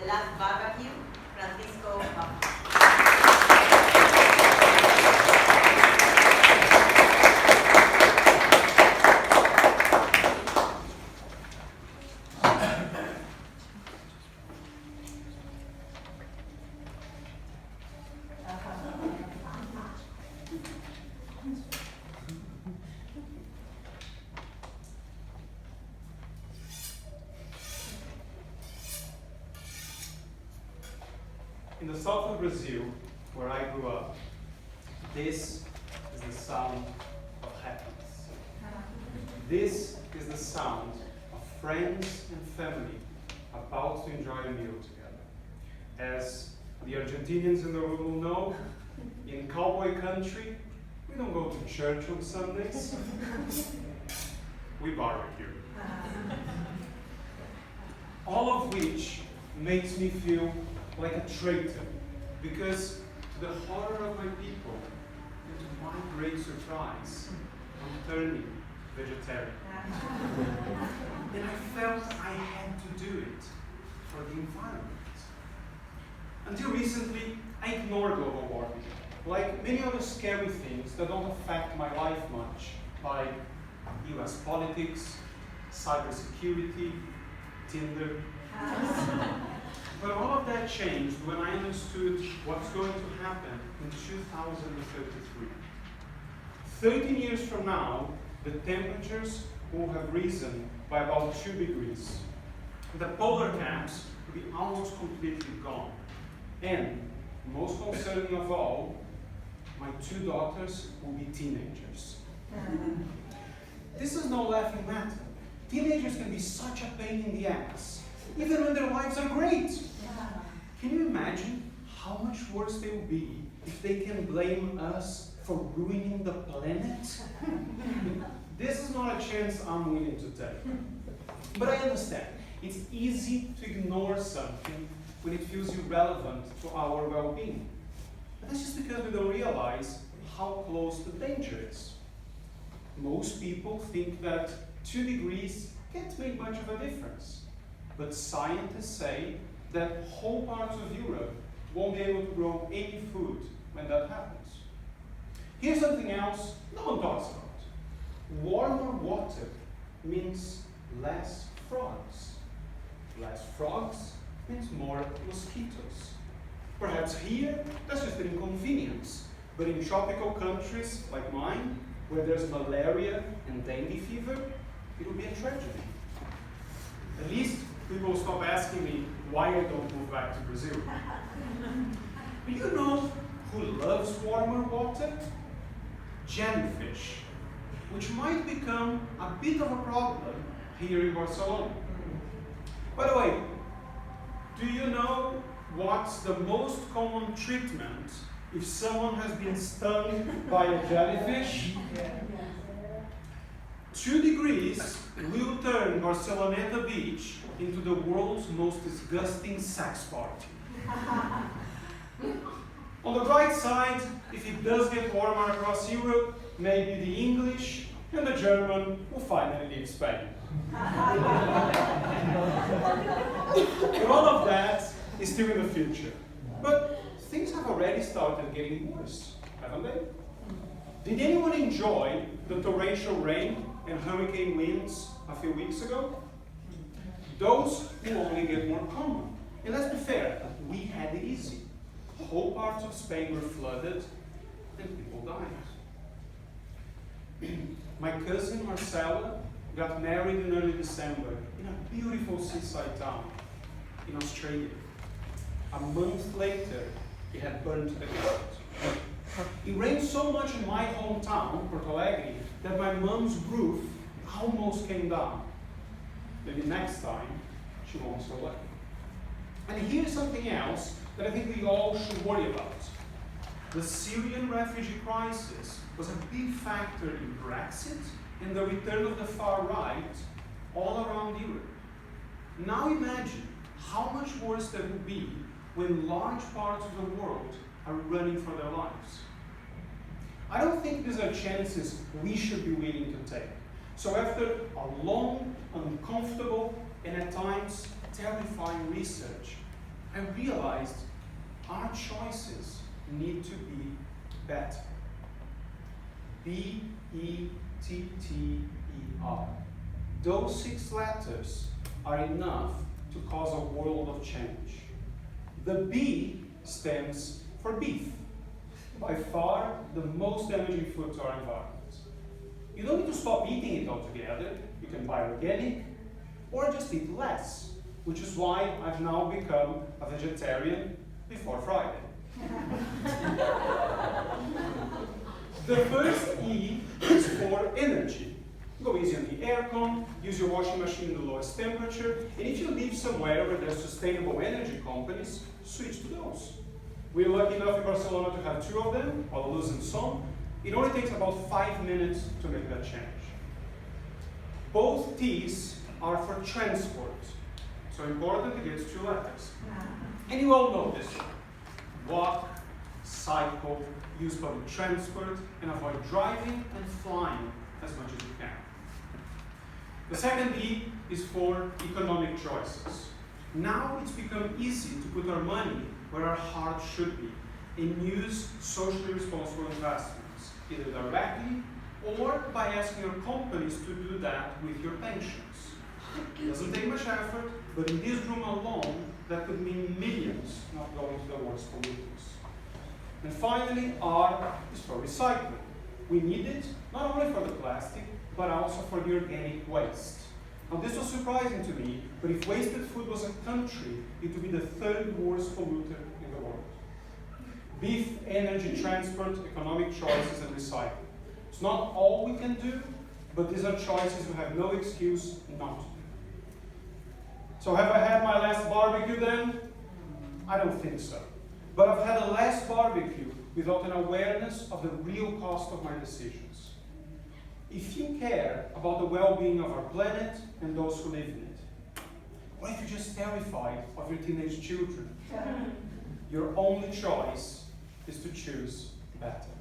last barbecue, Francisco Baughmann. In the south of Brazil, where I grew up, this is the sound of happiness. This is the sound of friends and family about to enjoy a meal together. As the Argentinians in the room will know, in cowboy country, we don't go to church on Sundays. We barbecue. All of which makes me feel like a traitor, because to the horror of my people, and to my great surprise, I'm turning vegetarian. And I felt I had to do it for the environment. Until recently, I ignored global warming, like many other scary things that don't affect my life much, like US politics, cybersecurity, Tinder. But all of that changed when I understood what's going to happen in 2033. 13 years from now, the temperatures will have risen by about 2 degrees. The polar caps will be almost completely gone. And, most concerning of all, my 2 daughters will be teenagers. This is no laughing matter. Teenagers can be such a pain in the ass, even when their lives are great. Can you imagine how much worse they will be if they can blame us for ruining the planet? This is not a chance I'm willing to take. But I understand. It's easy to ignore something when it feels irrelevant to our well-being. But that's just because we don't realize how close the danger is. Most people think that 2 degrees can't make much of a difference. But scientists say that whole parts of Europe won't be able to grow any food when that happens. Here's something else no one talks about. Warmer water means less frogs. Less frogs means more mosquitoes. Perhaps here, that's just an inconvenience. But in tropical countries like mine, where there's malaria and dengue fever, it will be a tragedy. At least people will stop asking me why I don't move back to Brazil. Do you know who loves warmer water? Jellyfish, which might become a bit of a problem here in Barcelona. By the way, do you know what's the most common treatment if someone has been stung by a jellyfish? 2 degrees will turn Barcelona Beach into the world's most disgusting sex party. On the bright side, if it does get warmer across Europe, maybe the English and the German will finally leave Spain. But all of that is still in the future. But things have already started getting worse, haven't they? Did anyone enjoy the torrential rain and hurricane winds a few weeks ago? Those will only get more common. And let's be fair, we had it easy. Whole parts of Spain were flooded and people died. My cousin Marcella got married in early December in a beautiful seaside town in Australia. A month later, it had burned to the ground. It rained so much in my hometown, Porto Alegre, that my mom's roof almost came down. Maybe next time, she won't so lucky. And here's something else that I think we all should worry about. The Syrian refugee crisis was a big factor in Brexit and the return of the far right all around Europe. Now imagine how much worse that would be when large parts of the world are running for their lives. I don't think these are chances we should be willing to take. So after a long, uncomfortable, and at times terrifying research, I realized our choices need to be better. B-E-T-T-E-R. Those 6 letters are enough to cause a world of change. The B stands for beef. By far the most damaging food to our environment. You don't need to stop eating it altogether. You can buy organic or just eat less, which is why I've now become a vegetarian before Friday. The first E is for energy. Go easy on the aircon, use your washing machine in the lowest temperature, and if you live somewhere where there's sustainable energy companies, switch to those. We're lucky enough in Barcelona to have 2 of them, while losing some. It only takes about 5 minutes to make that change. Both T's are for transport. So important, it gets 2 letters. And you all know this. Walk, cycle, use public transport, and avoid driving and flying as much as you can. The second E is for economic choices. Now it's become easy to put our money where our heart should be and use socially responsible investments, either directly or by asking your companies to do that with your pensions. It doesn't take much effort, but in this room alone, that could mean millions not going to the worst polluters. And finally, R is for recycling. We need it not only for the plastic, but also for the organic waste. Now this was surprising to me, but if wasted food was a country, it would be the 3rd worst polluter in the world. Beef, energy, transport, economic choices, and recycling. It's not all we can do, but these are choices we have no excuse not to do. So have I had my last barbecue then? I don't think so. But I've had a last barbecue without an awareness of the real cost of my decisions. If you care about the well-being of our planet and those who live in it, what if you're just terrified of your teenage children? Your only choice is to choose better.